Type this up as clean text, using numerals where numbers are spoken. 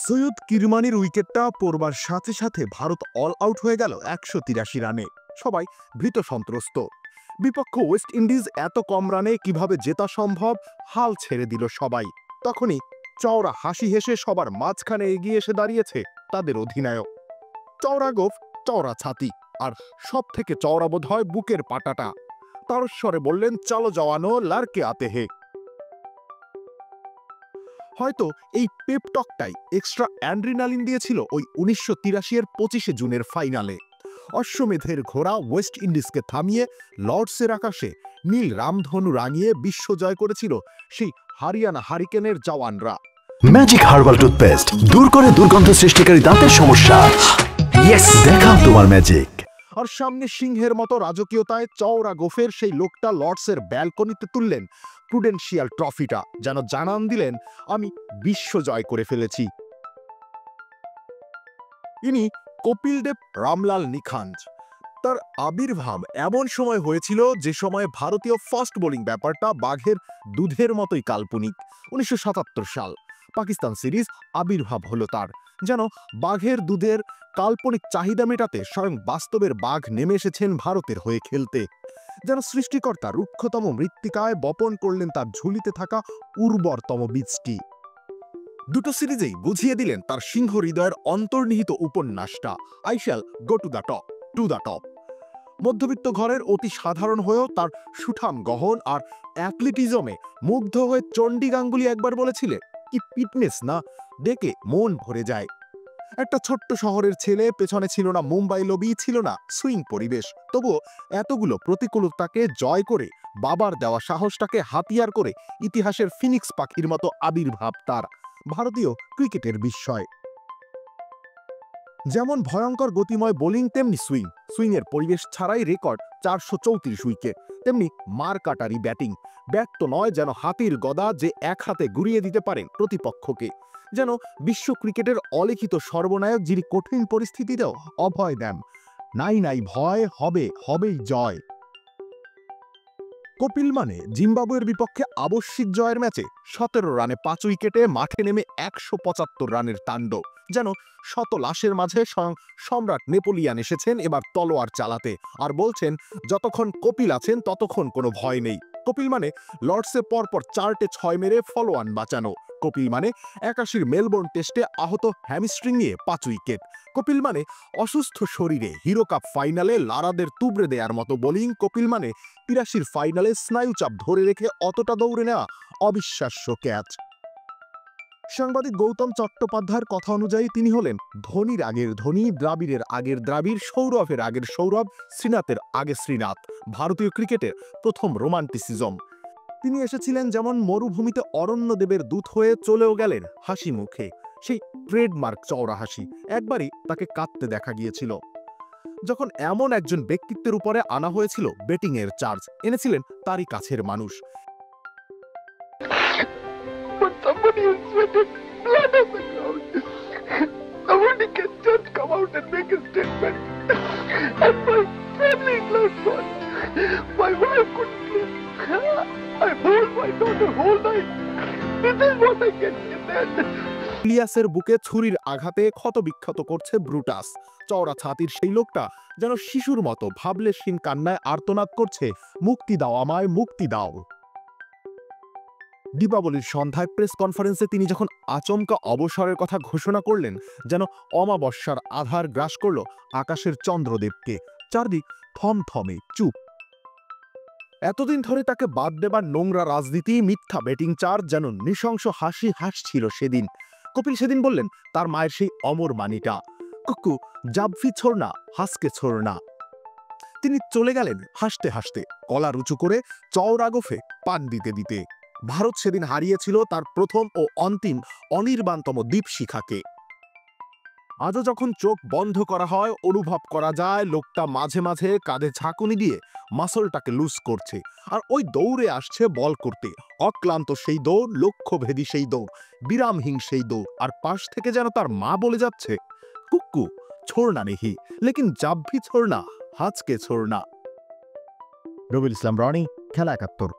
সৈয়দ কিরমানির উইকেটটা পড়বার সাথে সাথে ভারত অল আউট হয়ে গেল ১৮৩ রানে। সবাই ভীত সন্ত্রস্ত। বিপক্ষ ওয়েস্ট ইন্ডিজ এত কম রানে কিভাবে জেতা সম্ভব, হাল ছেড়ে দিল সবাই। তখনই চওড়া হাসি হেসে সবার মাঝখানে এগিয়ে এসে দাঁড়িয়েছে তাদের অধিনায়ক। চওড়া গোফ, চওড়া ছাতি, আর সব থেকে চওড়া বোধ হয় বুকের পাটাটা। তারস্বরে বললেন, চলো জওয়ানো, লারকে আতে হে। হয়তো এই পেপটকটাই এক্সট্রা অ্যাড্রিনালিন দিয়েছিল ওই ১৯৮৩-এর ২৫শে জুনের ফাইনালে। অশ্বমেধের ঘোড়া ওয়েস্ট ইন্ডিজকে থামিয়ে লর্ডসের আকাশে নীল রামধনু রাঙিয়ে বিশ্ব জয় করেছিল সেই হারিয়ানা হারিকেনের জওয়ানরা। ম্যাজিক হার্বাল টুথপেস্ট দূর করে দুর্গন্ধ সৃষ্টিকারী দাঁতের সমস্যা। ইয়েস, দেখাও তোমার ম্যাজিক। আর সামনে সিংহের মতো রাজকীয়তায় চওড়া গোফের সেই লোকটা লর্ডসের ব্যালকনিতে তুললেন প্রুডেন্সিয়াল ট্রফিটা, যেন জানান দিলেন, আমি বিশ্ব জয় করে ফেলেছি। ইনি কপিল দেব রামলাল নিখাঞ্জ। তার আবির্ভাব এমন সময় হয়েছিল যে সময় ভারতীয় ফাস্ট বোলিং ব্যাপারটা বাঘের দুধের মতোই কাল্পনিক। ১৯৭৭ সাল পাকিস্তান সিরিজ আবির্ভাব হলো তার। যেন বাঘের দুধের কাল্পনিক চাহিদা মেটাতে স্বয়ং বাস্তবের বাঘ নেমে এসেছেন ভারতের হয়ে খেলতে। যেন সৃষ্টিকর্তা রুক্ষতম মৃত্তিকায় বপন করলেন তার ঝুলিতে থাকা উর্বরতম বীজটি। দুটো সিরিজেই বুঝিয়ে দিলেন তার সিংহ হৃদয়ের অন্তর্নিহিত উপন্যাসটা, I shall go to the top, to the top. মধ্যবিত্ত ঘরের অতি সাধারণ হয়েও তার সুঠাম গহন আর অ্যাথলেটিজমে মুগ্ধ হয়ে চণ্ডী গাঙ্গুলি একবার বলেছিলেন, কি ফিটনেস না, দেখে মন ভরে যায়। একটা ছোট্ট শহরের ছেলে, পেছনে ছিল না মুম্বাই লবি, ছিল না সুইং পরিবেশ, তবুও এতগুলো প্রতিকূলতাকে জয় করে বাবার দেওয়া সাহসটাকে হাতিয়ার করে ইতিহাসের ফিনিক্স পাখির মতো আবির্ভাব তার। ভারতীয় ক্রিকেটের বিস্ময়। যেমন ভয়ঙ্কর গতিময় বোলিং, তেমনি সুইংয়ের পরিবেশ ছাড়াই রেকর্ড ৪৩৪ উইকেট। তেমনি মার কাটারি ব্যাটিং, ব্যাট তো নয়, যেন হাতির গদা, যে এক হাতে গুড়িয়ে দিতে পারেন প্রতিপক্ষকে। যেন বিশ্ব ক্রিকেটের অলিখিত সর্বনায়ক, যিনি কঠিন পরিস্থিতিতেও অভয় দেন, নাই ভয়, হবেই জয়। কপিল মানে জিম্বাবুয়ের বিপক্ষে আবশ্যিক জয়ের ম্যাচে ১৭ রানে ৫ উইকেটে মাঠে নেমে ১৭৫ রানের তাণ্ডব। যেন শত লাশের মাঝে স্বয়ং সম্রাট নেপোলিয়ান এসেছেন এবার তলোয়ার চালাতে, আর বলছেন, যতক্ষণ কপিল আছেন ততক্ষণ কোনো ভয় নেই। কপিল মানে লর্ডসে পরপর ৪টে ৬ মেরে ফলোয়ান বাঁচানো। কপিল মানে ৮১-র মেলবোর্ন টেস্টে আহত হ্যামস্ট্রিং নিয়ে ৫ উইকেট। কপিল মানে অসুস্থ শরীরে হিরো কাপ ফাইনালে লারাদের তুবড়ে দেওয়ার মতো বোলিং। কপিল মানে ৮৩-র ফাইনালে স্নায়ুচাপ ধরে রেখে অতটা দৌড়ে নেওয়া অবিশ্বাস্য ক্যাচ। সাংবাদিক গৌতম চট্টোপাধ্যায়ের কথা অনুযায়ী তিনি হলেন ধোনির আগের ধোনি, দ্রাবিড়ের আগের দ্রাবিড়, সৌরভের আগের সৌরভ, শ্রীনাথের আগে শ্রীনাথ। ভারতীয় ক্রিকেটের প্রথম রোমান্টিসিজম। তিনি এসেছিলেন যেমন মরুভূমিতে অরণ্যদেবের দূত হয়ে, চলেও গেলেন হাসি মুখে, সেই ট্রেডমার্ক চওড়া হাসি। একবারই তাকে কাঁদতে দেখা গিয়েছিল, যখন এমন একজন ব্যক্তিত্বের উপরে আনা হয়েছিল বেটিংয়ের চার্জ। এনেছিলেন তারই কাছের মানুষ। Somebody is sweating blood on the ground. Somebody can just come out and make a statement. And my family loved one. My wife couldn't sleep. I hold my daughter whole night. This is what I get in that. ইলিয়াসের বুকে ছুরির আঘাতে ক্ষতবিক্ষত করছে Brutus. চওড়া ছাতির সেই লোকটা যেন শিশুর মতো ভাবলেশহীন কান্নায় আর্তনাদ করছে, মুক্তি দাও আমায়, মুক্তি দাও। দীপাবলির সন্ধ্যায় প্রেস কনফারেন্সে তিনি যখন আচমকা অবসরের কথা ঘোষণা করলেন, যেন অমাবস্যার আধার গ্রাস করল আকাশের চন্দ্রদেবকে। চারদিক থমথমে চুপ। এতদিন ধরে তাকে বাদ দেবার নোংরা রাজনীতি, মিথ্যা বেটিং চার্জ, যেন নৃশংস হাসি হাসছিল সেদিন। কপিল সেদিন বললেন তার মায়ের সেই অমর বাণীটা, কুকু জাবফি ছোড়না, হাসকে ছোড়না। তিনি চলে গেলেন হাসতে হাসতে, কলার উঁচু করে চওড়া গোফে পান দিতে দিতে। ভারত সেদিন হারিয়েছিল তার প্রথম ও অন্তিম অনির্বাণতম দীপশিখাকে। আজও যখন চোখ বন্ধ করা হয়, অনুভব করা যায় লোকটা মাঝে মাঝে কাঁধে ঝাঁকুনি দিয়ে মাসলটাকে লুজ করছে, আর ওই দৌড়ে আসছে বল করতে। অক্লান্ত সেই দৌড়, লক্ষ্যভেদী সেই দৌড়, বিরামহীন সেই দৌড়। আর পাশ থেকে যেন তার মা বলে যাচ্ছে, কুক্কু ছোড়না নেহি, লেকিন জাব ভি ছোড়না, হাজকে ছোড়না। রবিউল ইসলাম রনি, খেলা ৭১।